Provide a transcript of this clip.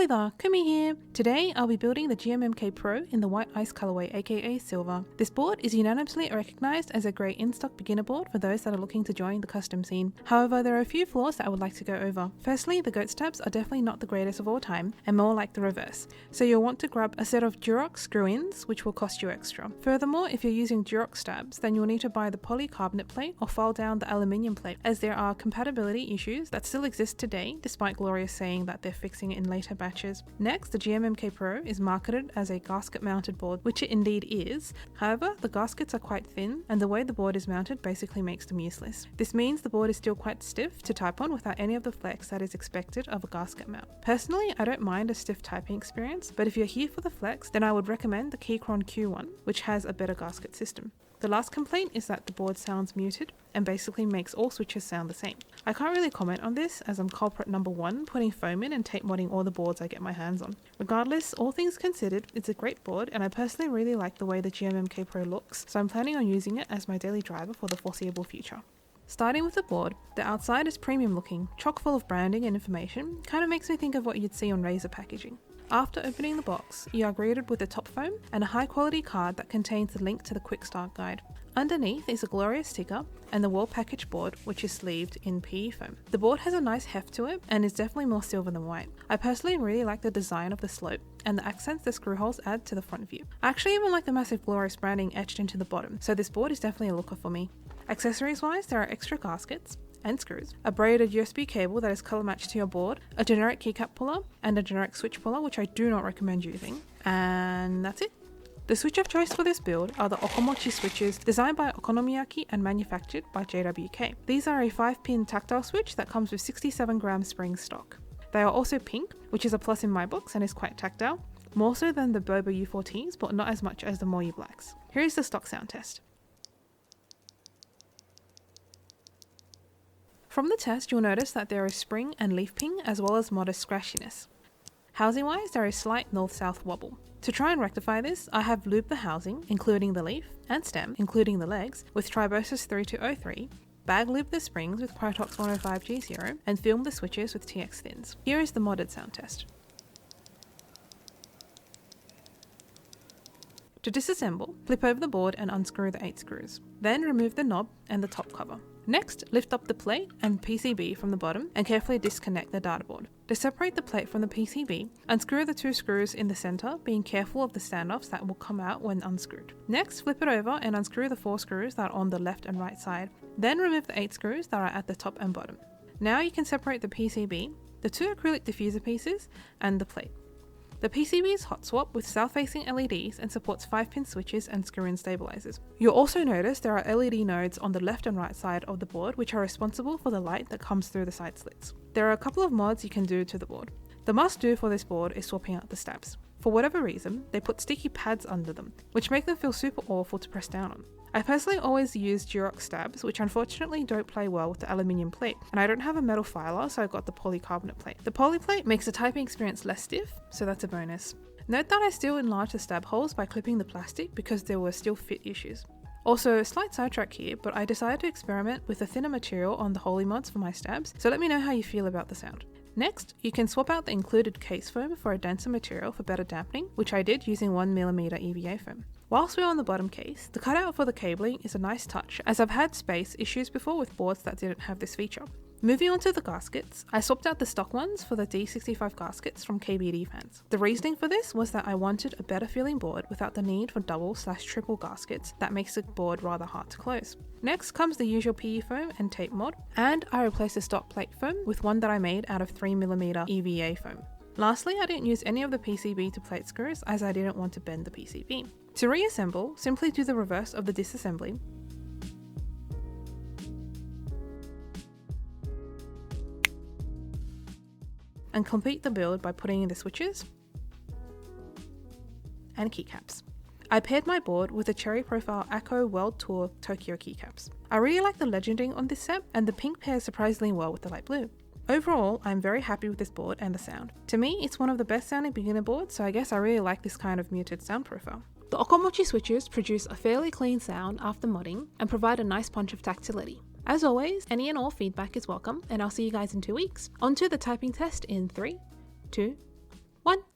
Ahoy there, Kumi here! Today I'll be building the GMMK Pro in the White Ice colorway aka Silver. This board is unanimously recognised as a great in-stock beginner board for those that are looking to join the custom scene. However, there are a few flaws that I would like to go over. Firstly, the goat stabs are definitely not the greatest of all time and more like the reverse. So you'll want to grab a set of Durock screw-ins which will cost you extra. Furthermore, if you're using Durock stabs, then you'll need to buy the Polycarbonate Plate or file down the aluminium plate, as there are compatibility issues that still exist today despite Glorious saying that they're fixing it in later batches. Next, the GMMK Pro is marketed as a gasket mounted board, which it indeed is. However, the gaskets are quite thin and the way the board is mounted basically makes them useless. This means the board is still quite stiff to type on without any of the flex that is expected of a gasket mount. Personally, I don't mind a stiff typing experience, but if you're here for the flex, then I would recommend the Keycaps Q1, which has a better gasket system. The last complaint is that the board sounds muted and basically makes all switches sound the same. I can't really comment on this as I'm culprit number 1 putting foam in and tape modding all the boards I get my hands on. Regardless, all things considered, it's a great board and I personally really like the way the GMMK Pro looks, so I'm planning on using it as my daily driver for the foreseeable future. Starting with the board, the outside is premium looking, chock full of branding and information, kind of makes me think of what you'd see on Razer packaging. After opening the box, you are greeted with a top foam and a high quality card that contains the link to the quick start guide. Underneath is a Glorious sticker and the well packaged board, which is sleeved in PE foam. The board has a nice heft to it and is definitely more silver than white. I personally really like the design of the slope and the accents the screw holes add to the front view. I actually even like the massive Glorious branding etched into the bottom, so this board is definitely a looker for me. Accessories wise, there are extra gaskets and screws, a braided USB cable that is color matched to your board, a generic keycap puller, and a generic switch puller, which I do not recommend using, and that's it. The switch of choice for this build are the Okomochi Switches, designed by Okonomiyaki and manufactured by JWK. These are a 5-pin tactile switch that comes with 67 gram spring stock. They are also pink, which is a plus in my books and is quite tactile, more so than the Boba U14s, but not as much as the Moyu Blacks. Here is the stock sound test. From the test, you'll notice that there is spring and leaf ping as well as modest scratchiness. Housing wise, there is slight north-south wobble. To try and rectify this, I have lubed the housing, including the leaf, and stem, including the legs, with Tribosis 3203, bag lubed the springs with Krytox 105G0, and filmed the switches with TX Thins. Here is the modded sound test. To disassemble, flip over the board and unscrew the 8 screws. Then remove the knob and the top cover. Next, lift up the plate and PCB from the bottom and carefully disconnect the data board. To separate the plate from the PCB, unscrew the 2 screws in the center, being careful of the standoffs that will come out when unscrewed. Next, flip it over and unscrew the 4 screws that are on the left and right side. Then remove the 8 screws that are at the top and bottom. Now you can separate the PCB, the 2 acrylic diffuser pieces, and the plate. The PCB is hot swap with south-facing LEDs and supports 5-pin switches and screw-in stabilizers. You'll also notice there are LED nodes on the left and right side of the board which are responsible for the light that comes through the side slits. There are a couple of mods you can do to the board. The must-do for this board is swapping out the stabs. For whatever reason, they put sticky pads under them, which make them feel super awful to press down on. I personally always use Durock stabs, which unfortunately don't play well with the aluminium plate, and I don't have a metal filer, so I got the polycarbonate plate. The poly plate makes the typing experience less stiff, so that's a bonus. Note that I still enlarged the stab holes by clipping the plastic because there were still fit issues. Also, slight sidetrack here, but I decided to experiment with a thinner material on the Holy mods for my stabs, so let me know how you feel about the sound. Next, you can swap out the included case foam for a denser material for better dampening, which I did using 1mm EVA foam. Whilst we're on the bottom case, the cutout for the cabling is a nice touch, as I've had space issues before with boards that didn't have this feature. Moving on to the gaskets, I swapped out the stock ones for the D65 gaskets from KBD fans. The reasoning for this was that I wanted a better feeling board without the need for double/triple gaskets that makes the board rather hard to close. Next comes the usual PE foam and tape mod, and I replaced the stock plate foam with one that I made out of 3mm EVA foam. Lastly, I didn't use any of the PCB to plate screws as I didn't want to bend the PCB. To reassemble, simply do the reverse of the disassembly and complete the build by putting in the switches and keycaps. I paired my board with the Cherry Profile AKKO World Tour Tokyo keycaps. I really like the legending on this set, and the pink pairs surprisingly well with the light blue. Overall, I'm very happy with this board and the sound. To me, it's one of the best sounding beginner boards, so I guess I really like this kind of muted sound profile. The Okomochi Switches produce a fairly clean sound after modding and provide a nice punch of tactility. As always, any and all feedback is welcome, and I'll see you guys in 2 weeks. On to the typing test in 3, 2, 1.